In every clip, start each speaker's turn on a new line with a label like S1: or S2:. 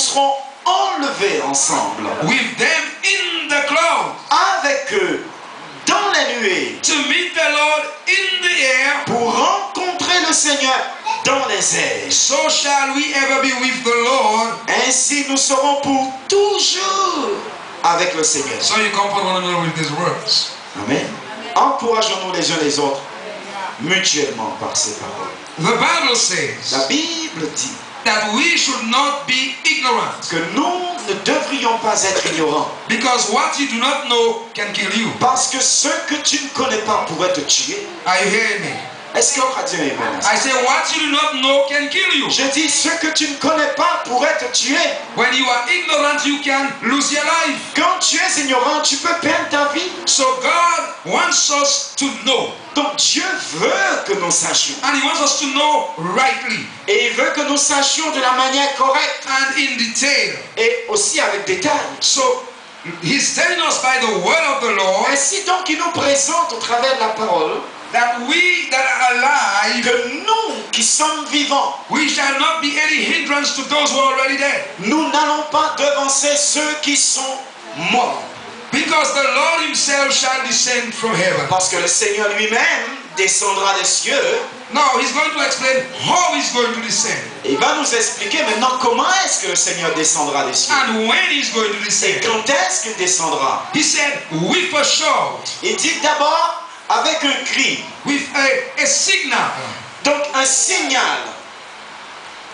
S1: serons enlevés ensemble
S2: with them in the cloud
S1: avec eux dans les nuées
S2: to meet the Lord in the air.
S1: pour rencontrer le Seigneur dans les airs.
S2: So shall we ever be with the Lord.
S1: Ainsi nous serons pour toujours avec le Seigneur.
S2: So you comfort one another with these words.
S1: Amen. Encourageons-nous les uns les autres mutuellement par ces paroles.
S2: The Bible says
S1: La Bible dit
S2: that we should not be ignorant,
S1: que nous ne devrions pas être ignorants.
S2: because what you do not know can kill you.
S1: Parce que ce que tu ne connais pas pourrait te tuer.
S2: Are you hearing me?
S1: Est-ce qu'on va dire amen?
S2: I say what you do not know can kill you.
S1: Je dis ce que tu ne connais pas pourrait te tuer.
S2: When you are ignorant, you can lose your life.
S1: Quand tu es ignorant, tu peux perdre ta vie.
S2: So God wants us to know,
S1: Donc Dieu veut que nous sachions.
S2: and He wants us to know rightly
S1: Et il veut que nous sachions de la manière correcte
S2: and in detail.
S1: et aussi avec détail.
S2: So He's telling us by the word of the Lord
S1: Ainsi donc il nous présente au travers de la parole
S2: that we that are alive,
S1: que nous qui sommes vivants,
S2: we shall not be any hindrance to those who are already dead.
S1: nous n'allons pas devancer ceux qui sont morts.
S2: Because the Lord Himself shall descend from heaven.
S1: Parce que le Seigneur lui-même descendra des cieux.
S2: Now He's going to explain how He's going to descend
S1: Et il va nous expliquer maintenant comment est-ce que le Seigneur descendra des cieux.
S2: and when He's going to
S1: Et
S2: descend.
S1: quand est-ce qu'il descendra?
S2: He said, with a shout,
S1: Il dit d'abord avec un cri.
S2: with a signal.
S1: Donc un signal.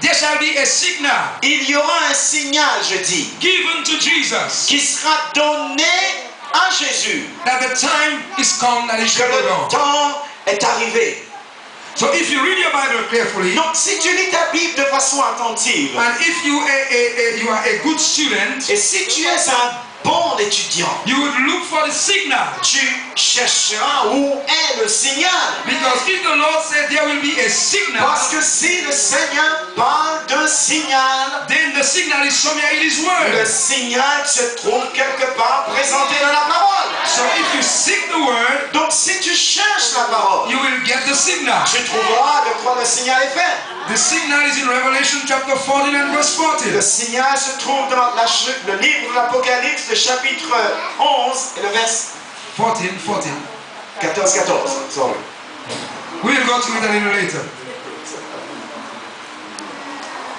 S2: There shall be a signal
S1: Il y aura un signal, je dis,
S2: given to Jesus
S1: qui sera donné à Jésus.
S2: that the time is come that He
S1: Que
S2: shall go
S1: le
S2: down.
S1: temps est arrivé.
S2: So if you read your Bible carefully,
S1: Donc si tu lis ta Bible de façon attentive,
S2: and if you are a good student,
S1: et si tu es un bon étudiant,
S2: you would look for the signal.
S1: tu chercheras où est le signal.
S2: Because if the Lord said there will be a signal,
S1: Parce que si le Seigneur parle d'un signal,
S2: then the signal is somewhere in His
S1: le
S2: word.
S1: signal se trouve quelque part présenté dans la parole.
S2: So if you seek the word,
S1: Donc si tu cherches la parole,
S2: you will get the signal.
S1: tu trouveras de quoi le signal est fait.
S2: The signal is in Revelation chapter 14 and verse 14.
S1: Le signal se trouve dans le livre de l'Apocalypse, le chapitre 11 et le verset
S2: 14.
S1: 14. Sorry.
S2: We'll go to it a little later.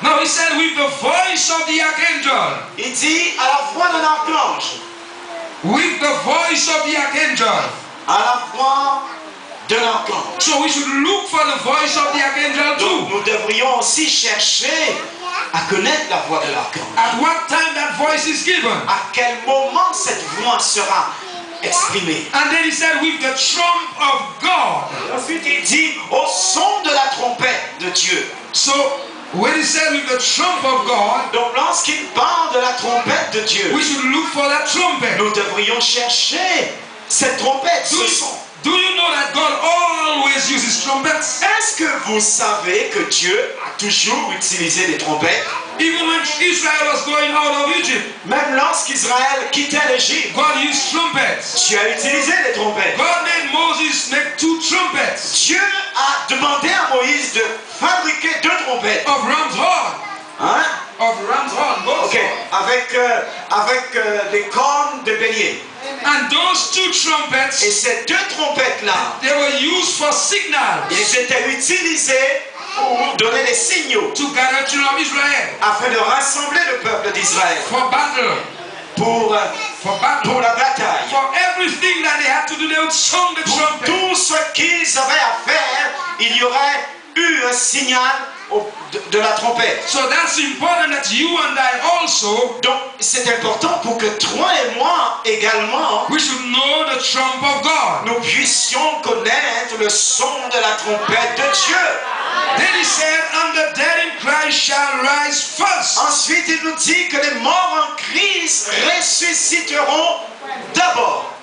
S2: Now He said, with the voice of the archangel.
S1: Il dit à la voix d'un archange,
S2: With the voice of the archangel.
S1: à la voix d'un archange.
S2: So we should look for the voice of the archangel
S1: Donc
S2: too.
S1: nous devrions aussi chercher à connaître la voix de l'archange.
S2: At what time that voice is given.
S1: À quel moment cette voix sera exprimée.
S2: And then He said, with the trump of God.
S1: Ensuite il dit au son de la trompette de Dieu.
S2: So when He said with the trump of God,
S1: Donc lorsqu'il parle de la trompette de Dieu,
S2: we should look for that trumpet.
S1: nous devrions chercher cette trompette, ce son.
S2: Do you know that God always uses trumpets?
S1: Est-ce que vous savez que Dieu a toujours utilisé des trompettes?
S2: Even when Israel was going out of Egypt,
S1: Même lorsqu'Israël quittait l'Égypte,
S2: God used trumpets.
S1: Dieu a utilisé des trompettes.
S2: God made Moses make 2 trumpets
S1: Dieu a demandé à Moïse de fabriquer 2 trompettes.
S2: of ram's horn.
S1: Hein?
S2: Of ram's horn, both.
S1: Ok, avec des cornes de bélier.
S2: And those 2
S1: Et
S2: trumpets,
S1: ces 2 trompettes-là,
S2: they were used for signals
S1: ils étaient utilisés pour donner des signaux
S2: to gather children of Israel
S1: afin de rassembler le peuple d'Israël
S2: for battle,
S1: pour la bataille.
S2: for everything that they had to do. They would sound the
S1: Pour
S2: trumpet.
S1: tout ce qu'ils avaient à faire, il y aurait eu un signal de la trompette.
S2: So that's important that you and I also,
S1: Donc c'est important pour que toi et moi également,
S2: we should know the trump of God.
S1: nous puissions connaître le son de la trompette de Dieu.
S2: Then He said, and the dead in Christ shall rise first.
S1: Ensuite, il nous dit que les morts en Christ ressusciteront d'abord.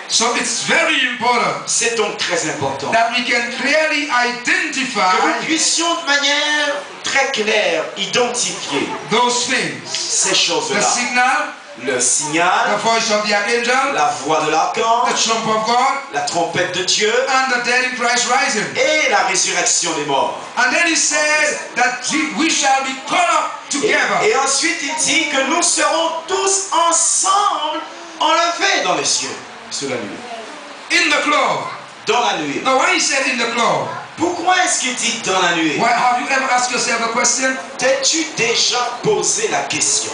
S2: So it's very important
S1: C'est donc très important
S2: that we can clearly
S1: que
S2: identify
S1: nous puissions de manière très claire identifier
S2: those things.
S1: ces
S2: The
S1: choses-là.
S2: signal,
S1: le
S2: the
S1: signal,
S2: voice of the archangel,
S1: la voix de
S2: the
S1: l'archange,
S2: trump of God,
S1: la trompette de Dieu
S2: and the dead in Christ rising.
S1: et la résurrection des morts.
S2: And then he said that we shall be caught up together.
S1: Et ensuite il dit que nous serons tous ensemble enlevés dans les cieux, sous la nuée,
S2: In the cloud.
S1: dans la nuée.
S2: Now when he said in the cloud,
S1: Pourquoi est-ce qu'il dit dans la nuée?
S2: why, have you ever asked yourself the question?
S1: T'es-tu déjà posé la question?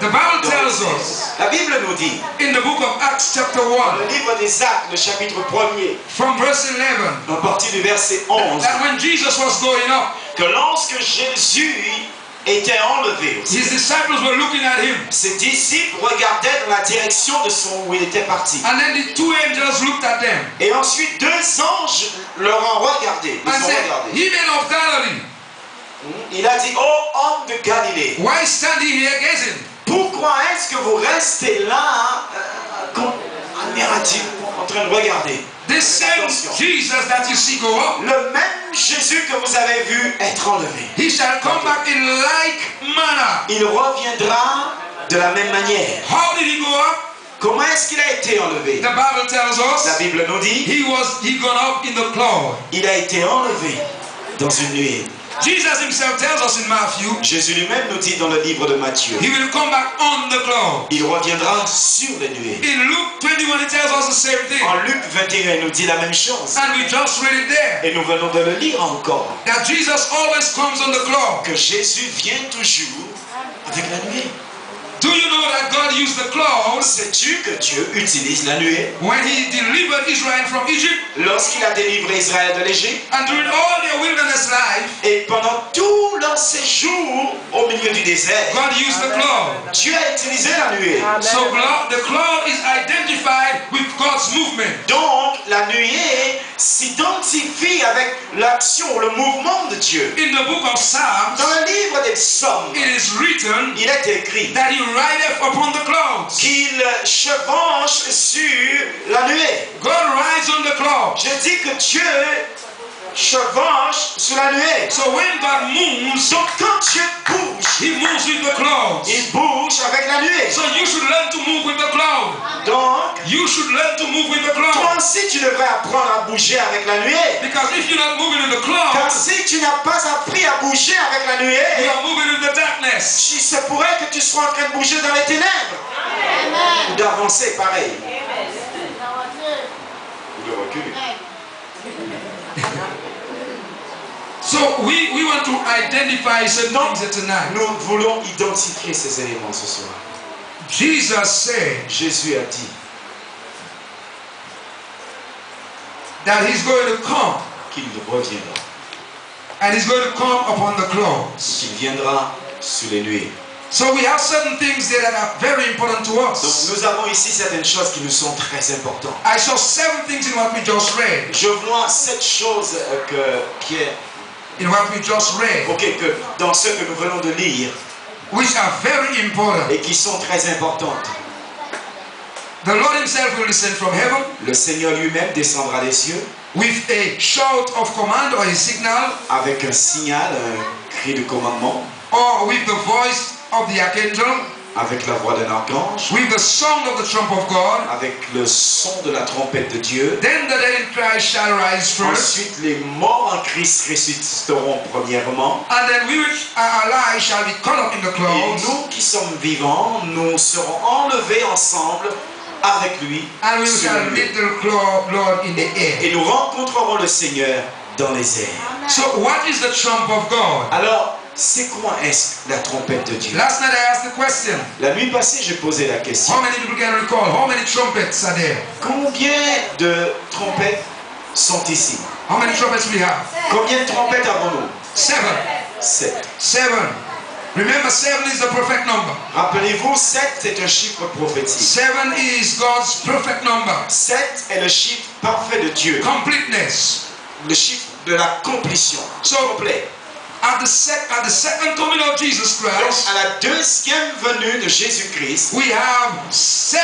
S2: The Bible tells us
S1: La Bible nous dit,
S2: in the book of Acts chapter
S1: dans
S2: 1,
S1: le livre des Actes, le chapitre 1er,
S2: from verse 11,
S1: à partir du verset 11,
S2: that when Jesus was going up,
S1: que lorsque Jésus était enlevé,
S2: his disciples were looking at him.
S1: ses disciples regardaient dans la direction de son où il était parti.
S2: And then the two angels looked at them
S1: Et ensuite, deux anges leur ont regardé. Ils
S2: and
S1: ont
S2: said,
S1: regardé.
S2: Ye men of Galilee,
S1: Il a dit, ô homme de Galilée,
S2: why stand ye here gazing?
S1: pourquoi est-ce que vous restez là, admiratifs, en train de regarder?
S2: This same
S1: Attention.
S2: Jesus that you see go up,
S1: Le même Jésus que vous avez vu être enlevé,
S2: he shall come back in like manner.
S1: il reviendra de la même manière.
S2: How did he go up?
S1: Comment est-ce qu'il a été enlevé?
S2: The Bible tells
S1: La
S2: us
S1: Bible nous dit,
S2: he gone up in the cloud.
S1: il a été enlevé dans une nuée.
S2: Jesus himself tells us in Matthew,
S1: Jésus lui-même nous dit dans le livre de Matthieu,
S2: he will come back on the cloud.
S1: il reviendra sur les nuées.
S2: In Luke 21, he tells us the same thing.
S1: En Luc 21, il nous dit la même chose.
S2: And we just read it there.
S1: Et nous venons de le lire encore.
S2: That Jesus always comes on the cloud.
S1: Que Jésus vient toujours avec la nuée.
S2: Do you know that God used the cloud
S1: Sais-tu que Dieu utilise la nuée
S2: when he delivered Israel from Egypt
S1: lorsqu'il a délivré Israël de l'Égypte
S2: and during all their wilderness life?
S1: et pendant tout leur séjour au milieu du désert?
S2: God used the cloud.
S1: Dieu a utilisé la nuée.
S2: So the cloud is identified with God's movement.
S1: Donc la nuée s'identifie avec l'action, le mouvement de Dieu.
S2: In the book of Psalms,
S1: Dans le livre des Psaumes,
S2: it is written
S1: il est écrit
S2: that he rideth upon the clouds.
S1: qu'il chevauche sur la nuée.
S2: God rides on the clouds.
S1: Je dis que Dieu chevauche sur la nuée.
S2: So when God moves,
S1: Donc quand Dieu bouge,
S2: he moves with the clouds.
S1: il bouge avec la nuée.
S2: So you should learn to move with the cloud.
S1: Donc,
S2: You should learn to move with the
S1: toi
S2: cloud.
S1: aussi tu devrais apprendre à bouger avec la nuée.
S2: Because if you're not moving with the
S1: Car
S2: cloud,
S1: si tu n'as pas appris à bouger avec la
S2: you
S1: nuée,
S2: are moving with the darkness.
S1: il se pourrait que tu sois en train de bouger dans les ténèbres. Ou d'avancer pareil. Ou de reculer.
S2: So we want to identify certain
S1: Non,
S2: things tonight.
S1: nous voulons identifier ces éléments ce soir.
S2: Jesus said
S1: Jésus a dit
S2: that he's going to come
S1: qu'il reviendra,
S2: and he's going to come upon the clouds.
S1: qu'il viendra sur les nuées.
S2: So we have certain things there that are very important to
S1: Donc
S2: us.
S1: nous avons ici certaines choses qui nous sont très importantes.
S2: I saw 7 things in what we just read.
S1: Je vois 7 choses
S2: In what we just read,
S1: que dans ce que nous venons de lire
S2: which are very important.
S1: et qui sont très importantes.
S2: The Lord himself will descend from heaven
S1: Le Seigneur lui-même descendra des cieux
S2: with a shout of command or a signal,
S1: avec un signal, un cri de commandement,
S2: or with the voice of the archangel,
S1: avec la voix d'un archange,
S2: with the sound of the trump of God.
S1: avec le son de la trompette de Dieu.
S2: Then the dead in Christ shall rise first,
S1: Ensuite, les morts en Christ ressusciteront premièrement.
S2: and then we which are alive shall be caught up in the
S1: Et
S2: clouds,
S1: nous qui sommes vivants, nous serons enlevés ensemble avec lui
S2: and we
S1: sur
S2: shall
S1: le
S2: meet
S1: lieu.
S2: the Lord in the air.
S1: Et nous rencontrerons le Seigneur dans les airs.
S2: So what is the trump of God?
S1: Alors, c'est quoi est-ce la trompette de Dieu?
S2: Last night I asked the question,
S1: La nuit passée, j'ai posé la question.
S2: how many people can recall? How many trumpets are there?
S1: Combien de trompettes sont ici?
S2: How many trumpets we have?
S1: Combien de trompettes avons-nous?
S2: 7.
S1: 7.
S2: 7. Remember, 7 is the perfect number.
S1: Rappelez-vous, 7 c'est un chiffre prophétique.
S2: 7 is God's perfect number.
S1: 7 est le chiffre parfait de Dieu.
S2: Completeness.
S1: Le chiffre de la complétion.
S2: So,
S1: Complet.
S2: at the second coming of Jesus
S1: Donc,
S2: Christ,
S1: à la deuxième venue de Jésus-Christ,
S2: we have 7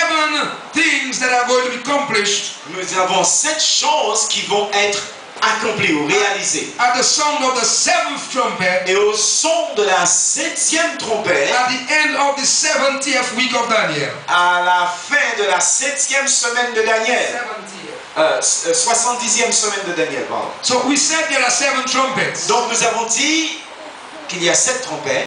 S2: things that are going to be accomplished
S1: nous avons 7 choses qui vont être accompli ou réalisé.
S2: At the sound of the seventh trumpet,
S1: Et au son de la 7e trompette,
S2: at the end of the 70th week of Daniel.
S1: à la fin de la 7e semaine de Daniel, 70e semaine de Daniel, pardon.
S2: So we said there are 7 trumpets.
S1: Donc nous avons dit qu'il y a 7 trompettes.